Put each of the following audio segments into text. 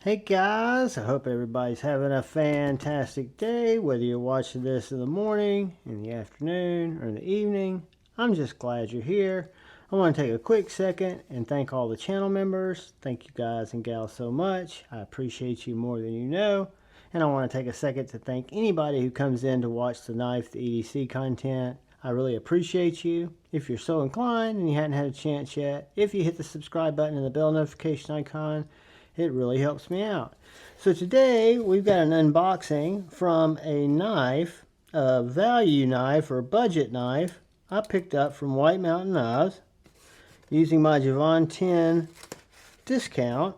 Hey guys, I hope everybody's having a fantastic day, whether you're watching this in the morning, in the afternoon, or in the evening. I'm just glad you're here. I want to take a quick second and thank all the channel members. Thank you guys and gals so much. I appreciate you more than you know. And I want to take a second to thank anybody who comes in to watch the knife, the EDC content. I really appreciate you. If you're so inclined and you hadn't had a chance yet, if you hit the subscribe button and the bell notification icon, it really helps me out. So today we've got an unboxing from a knife, a value knife or budget knife I picked up from White Mountain Knives using my Javon 10 discount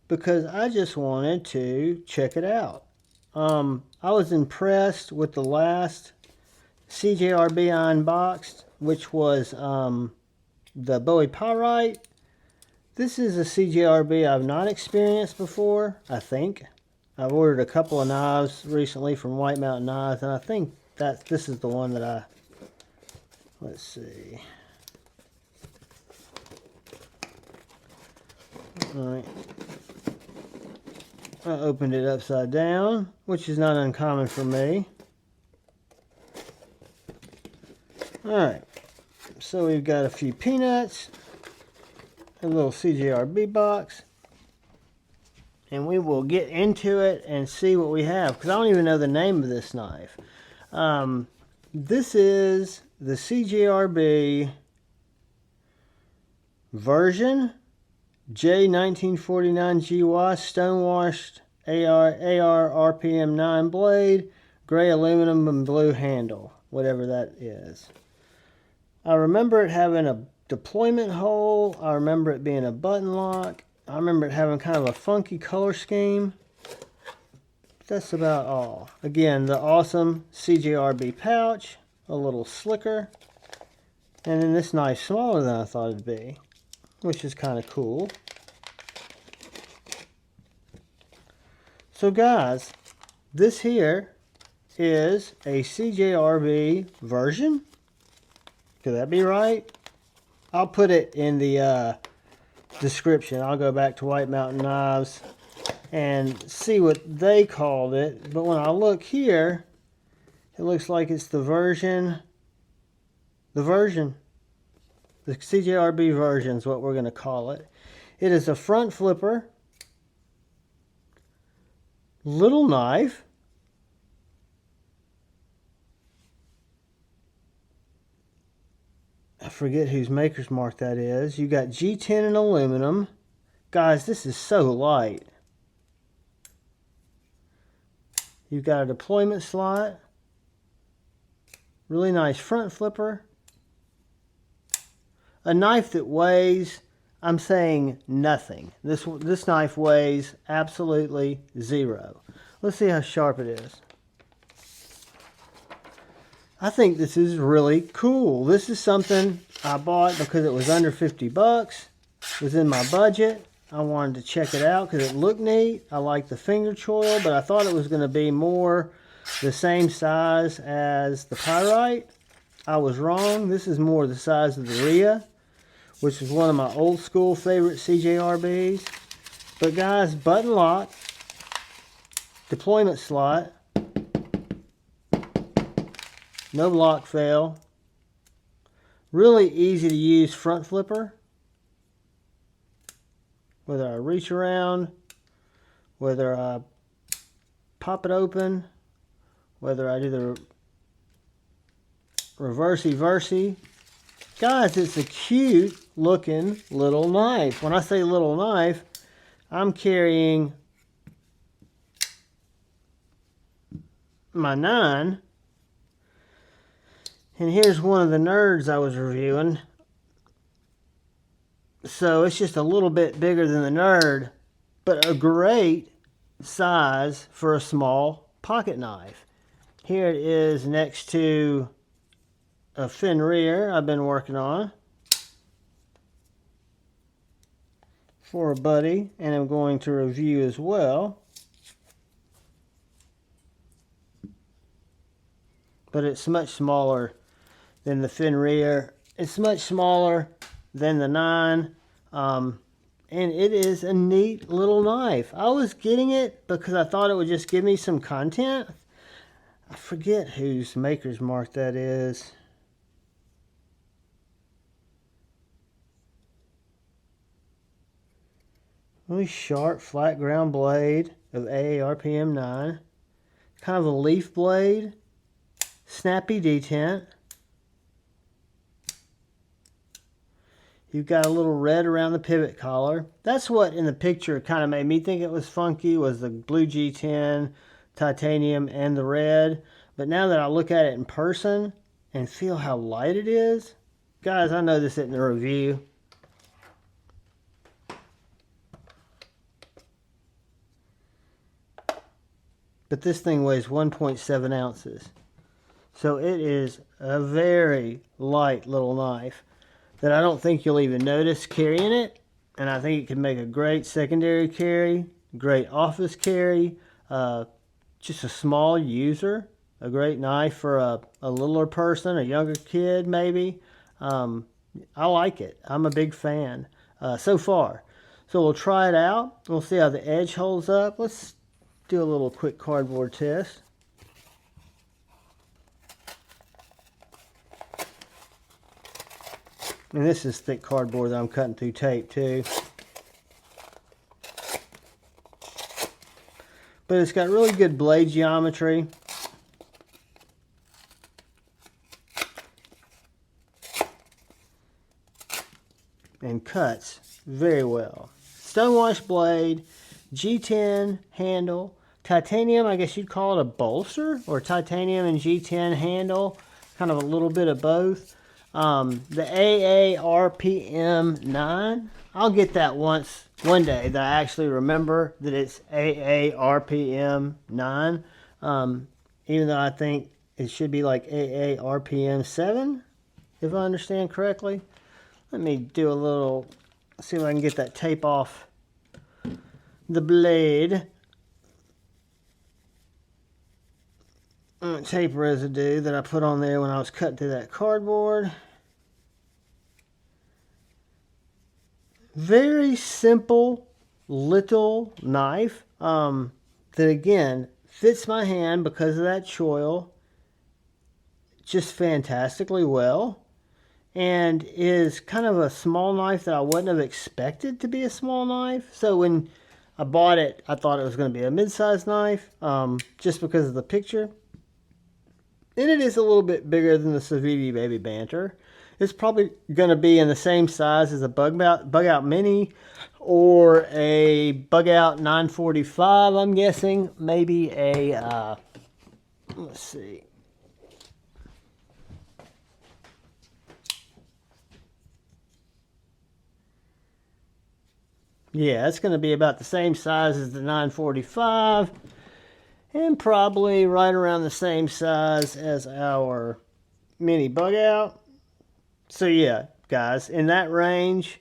because I just wanted to check it out. I was impressed with the last CJRB I unboxed, which was the Bowie Pyrite. This is a CJRB I've not experienced before, I think. I've ordered a couple of knives recently from White Mountain Knives, and I think that this is the one that let's see. Alright. I opened it upside down, which is not uncommon for me. Alright, so we've got a few peanuts. A little CJRB box, and we will get into it and see what we have, because I don't even know the name of this knife. This is the CJRB version J1949GY Stonewashed AR RPM 9 blade, gray aluminum and blue handle, whatever that is. I remember it having a deployment hole. I remember it being a button lock. I remember it having kind of a funky color scheme. That's about all. Again, the awesome CJRB pouch, a little slicker, and then this knife smaller than I thought it'd be, which is kind of cool. So guys, this here is a CJRB version. Could that be right? I'll put it in the description. I'll go back to White Mountain Knives and see what they called it. But when I look here, it looks like it's the CJRB version is what we're going to call it. It is a front flipper, little knife. I forget whose maker's mark that is. You got G10 in aluminum. Guys, this is so light. You've got a deployment slot. Really nice front flipper. A knife that weighs, I'm saying nothing. This knife weighs absolutely zero. Let's see how sharp it is. I think this is really cool. This is something I bought because it was under 50 bucks. It was in my budget. I wanted to check it out because it looked neat. I like the finger choil, but I thought it was going to be more the same size as the Pyrite. I was wrong. This is more the size of the Rhea, which is one of my old school favorite CJRBs. But guys, button lock, deployment slot, no lock fail. Really easy to use front flipper. Whether I reach around, whether I pop it open, whether I do the reversey-versey. Guys, it's a cute looking little knife. When I say little knife, I'm carrying my 9. And here's one of the nerds I was reviewing. So it's just a little bit bigger than the nerd, but a great size for a small pocket knife. Here it is next to a fin rear I've been working on for a buddy, and I'm going to review as well. But it's much smaller than the fin rear. It's much smaller than the 9. and it is a neat little knife. I was getting it because I thought it would just give me some content. I forget whose maker's mark that is. Really sharp, flat ground blade of AARPM 9. Kind of a leaf blade. Snappy detent. You've got a little red around the pivot collar. That's what in the picture kind of made me think it was funky, was the blue G10, titanium, and the red. But now that I look at it in person and feel how light it is, guys, I know this isn't a review. But this thing weighs 1.7 ounces. So it is a very light little knife that I don't think you'll even notice carrying it. And I think it can make a great secondary carry, great office carry, just a small user, a great knife for a littler person, a younger kid maybe. I like it. I'm a big fan so far. So we'll try it out. We'll see how the edge holds up. Let's do a little quick cardboard test. And this is thick cardboard that I'm cutting through tape too. But it's got really good blade geometry. And cuts very well. Stonewash blade, G10 handle, titanium, I guess you'd call it a bolster, or titanium and G10 handle, kind of a little bit of both. The AARPM 9, I'll get that one day that I actually remember that it's AARPM 9, even though I think it should be like AARPM 7, if I understand correctly. Let me do a little, see if I can get that tape off the blade. Tape residue that I put on there when I was cutting through that cardboard. Very simple little knife that again fits my hand because of that choil just fantastically well, and is kind of a small knife that I wouldn't have expected to be a small knife. So when I bought it, I thought it was going to be a mid-sized knife just because of the picture. And it is a little bit bigger than the Civivi Baby Banter. It's probably going to be in the same size as a Bug Out Mini or a Bug Out 945, I'm guessing. Maybe a, let's see. Yeah, it's going to be about the same size as the 945. And probably right around the same size as our mini Bug Out. So yeah, guys, in that range,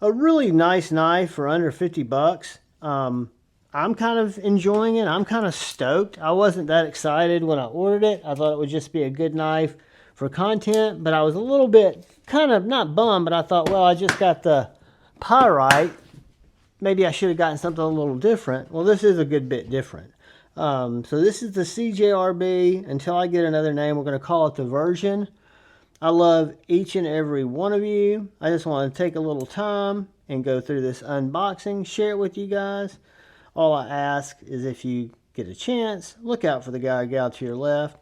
a really nice knife for under 50 bucks. I'm kind of enjoying it. I'm kind of stoked. I wasn't that excited when I ordered it. I thought it would just be a good knife for content, but I was a little bit kind of not bummed, but I thought, well, I just got the Pyrite. Maybe I should have gotten something a little different. Well, this is a good bit different. So this is the CJRB. Until I get another name, we're going to call it the version. I love each and every one of you. I just want to take a little time and go through this unboxing, share it with you guys. All I ask is if you get a chance, look out for the guy or gal to your left.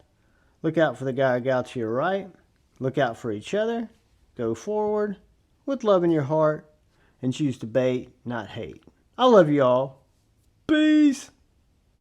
Look out for the guy or gal to your right. Look out for each other. Go forward with love in your heart and choose to bait, not hate. I love you all. Peace.